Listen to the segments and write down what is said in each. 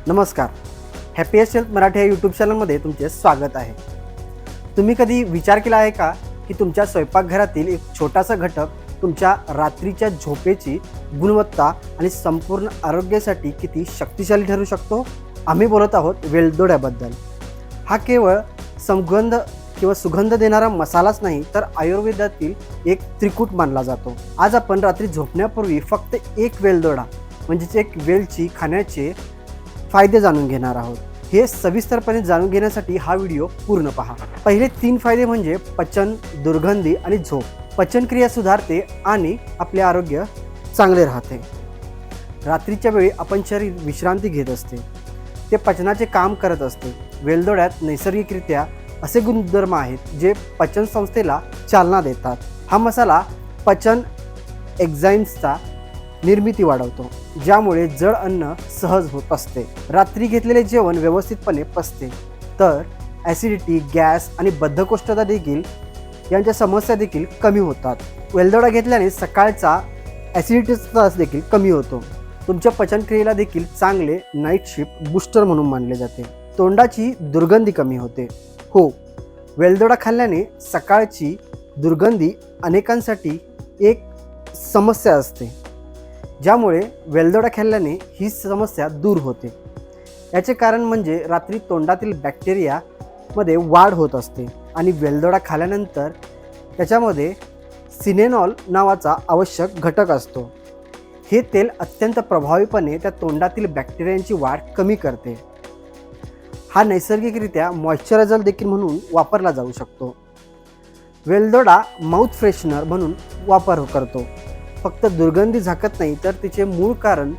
नमस्कार. Happiest health Marathi या YouTube चॅनलमध्ये तुमचे स्वागत आहे. तुम्ही कधी विचार केला आहे का की तुमच्या स्वयंपाकघरातील एक छोटासा घटक तुमच्या रात्रीच्या झोपेची गुणवत्ता आणि संपूर्ण आरोग्यासाठी किती शक्तिशाली ठरू शकतो? आम्ही बोलत आहोत वेलदोड्याबद्दल. हा केवळ सुगंध देणारा मसालाच नाही तर आयुर्वेदातील एक त्रिकूट मानला जातो. आज आपण रात्री झोपण्यापूर्वी फक्त एक वेलदोडा म्हणजेच एक वेलची खाण्याचे फायदे जाणून घेणार आहोत. हे सविस्तरपणे जाणून घेण्यासाठी हा व्हिडिओ पूर्ण पहा. पहिले 3 फायदे म्हणजे पचन, दुर्गंधी आणि झोप. पचनक्रिया सुधारते आणि आपले आरोग्य चांगले राहते. रात्रीच्या वेळी आपण शरीर विश्रांती घेत असते, ते पचनाचे काम करत असते. वेलदोड्यात नैसर्गिकरित्या असे गुणधर्म आहेत जे पचन संस्थेला चालना देतात. हा मसाला पचन एन्झाईम्सचा निर्मिती वाढवतो, ज्यामुळे जड अन्न सहज होत असते. रात्री घेतलेले जेवण व्यवस्थितपणे पचते, तर ॲसिडिटी, गॅस आणि बद्धकोष्ठता देखील यांच्या समस्या देखील कमी होतात. वेलदोडा घेतल्याने सकाळचा ॲसिडिटीचा त्रास देखील कमी होतो. तुमच्या पचनक्रियेला देखील चांगले नाईट शिफ्ट बूस्टर म्हणून मानले जाते. तोंडाची दुर्गंधी कमी होते. हो, वेलदोडा खाल्ल्याने सकाळची दुर्गंधी अनेकांसाठी एक समस्या असते, ज्यामुळे वेलदोडा खाल्ल्याने ही समस्या दूर होते. याचे कारण म्हणजे रात्री तोंडातील बॅक्टेरियामध्ये वाढ होत असते आणि वेलदोडा खाल्ल्यानंतर त्याच्यामध्ये सिनेनॉल नावाचा आवश्यक घटक असतो. हे तेल अत्यंत प्रभावीपणे त्या तोंडातील बॅक्टेरियांची वाढ कमी करते. हा नैसर्गिकरित्या मॉइश्चरायझर देखील म्हणून वापरला जाऊ शकतो. वेलदोडा माउथ फ्रेशनर म्हणून वापर करतो. फक्त दुर्गंधी झाकत नाही तर तिचे मूळ कारण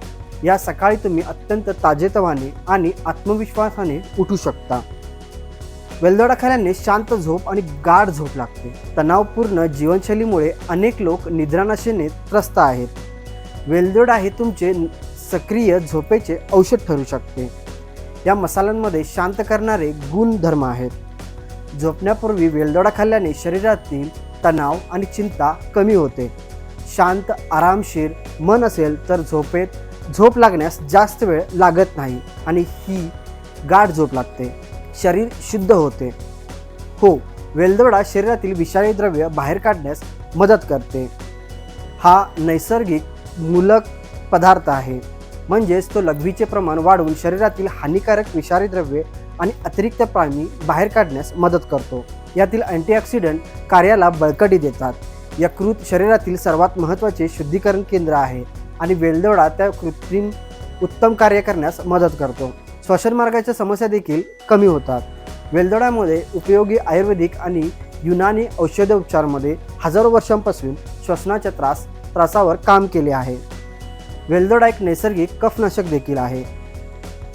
या सकाळी तुम्ही अत्यंत ताजेतवाने आणि आत्मविश्वासाने उठू शकता. वेलदोडा खाल्याने शांत झोप आणि गाढ झोप लागते. तणावपूर्ण जीवनशैलीमुळे अनेक लोक निद्रानाशाने त्रस्त आहेत. वेलदोडा हे तुमचे सक्रिय झोपेचे औषध ठरू शकते. या मसाल्यांमध्ये शांत करणारे गुणधर्म आहेत. झोपण्यापूर्वी वेलदोडा खाल्ल्याने शरीरातील तणाव आणि चिंता कमी होते. शांत आरामशीर मन असेल तर झोप लागण्यास जास्त वेळ लागत नाही आणि ही गाढ झोप लागते. शरीर शुद्ध होते. हो, वेलदोडा शरीरातील विषारी द्रव्य बाहेर काढण्यास मदत करते. हा नैसर्गिक मूलक पदार्थ आहे, म्हणजेच तो लघवीचे प्रमाण वाढवून शरीरातील हानिकारक विषारी द्रव्ये आणि अतिरिक्त प्राणी बाहेर काढण्यास मदत करतो. यातील अँटीऑक्सिडंट कार्याला बळकटी देतात. यकृत शरीरातील सर्वात महत्त्वाचे शुद्धीकरण केंद्र आहे आणि वेलदोडा त्या कृत्रिम उत्तम कार्य करण्यास मदत करतो. श्वसनमार्गाच्या समस्या देखील कमी होतात. वेलदोड्यामध्ये उपयोगी आयुर्वेदिक आणि युनानी औषधोपचारामध्ये हजारो वर्षांपासून श्वसनाच्या त्रासावर काम केले आहे. वेलदोडा एक नैसर्गिक कफनाशक देखील आहे.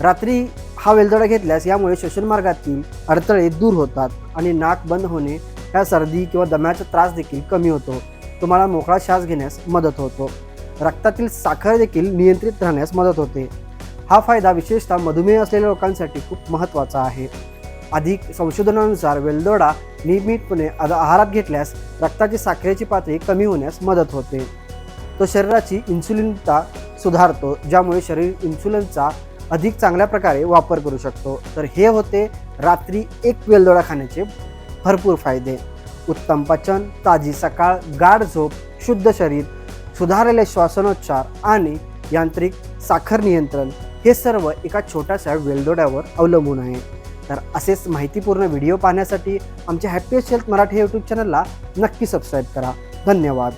रात्री हा वेलदोडा घेतल्यास यामुळे श्वसनमार्गातील अडथळे दूर होतात आणि नाक बंद होणे, या सर्दी किंवा दम्याचा त्रास देखील कमी होतो. तुम्हाला मोकळा श्वास घेण्यास मदत होतो. रक्तातील साखर देखील नियंत्रित राहण्यास मदत होते. हा फायदा विशेषतः मधुमेह असलेल्या लोकांसाठी खूप महत्त्वाचा आहे. अधिक संशोधनानुसार वेलदोडा नियमितपणे आहारात घेतल्यास रक्ताची साखरेची पातळी कमी होण्यास मदत होते. तो शरीराची इन्सुलिनता सुधारतो, ज्यामुळे शरीर इन्सुलिनचा अधिक चांगल्या प्रकारे वापर करू शकतो. तर हे होते रात्री एक वेलदोडा खाण्याचे भरपूर फायदे. उत्तम पचन, ताजी सकाळ, गाढ झोप, शुद्ध शरीर, सुधारलेले श्वासोच्छवास आणि यांत्रिक साखर नियंत्रण, हे सर्व एका छोट्याशा वेलदोड्यावर अवलंबून आहे. तर असेच माहितीपूर्ण व्हिडिओ पाहण्यासाठी आमच्या हॅपीएस्ट हेल्थ मराठी यूट्यूब चॅनलला नक्की सबस्क्राईब करा. धन्यवाद.